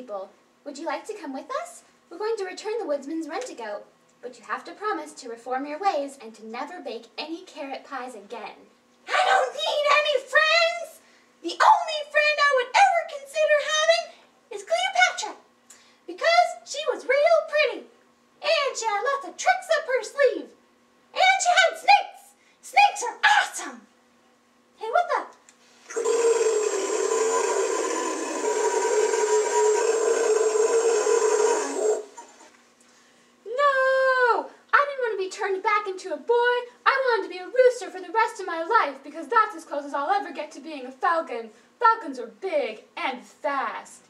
people. Would you like to come with us? We're going to return the woodsman's rent-a-goat, but you have to promise to reform your ways and to never bake any carrot pies again. I don't need any friends! The only friend I would ever consider having is Cleopatra, because she was real pretty, and she had lots of tricks up her sleeve, and she had snakes! Snakes are awesome! Hey, what the? No! I didn't want to be turned back into a boy. I wanted to be a rooster for the rest of my life because that's as close as I'll ever get to being a falcon. Falcons are big and fast.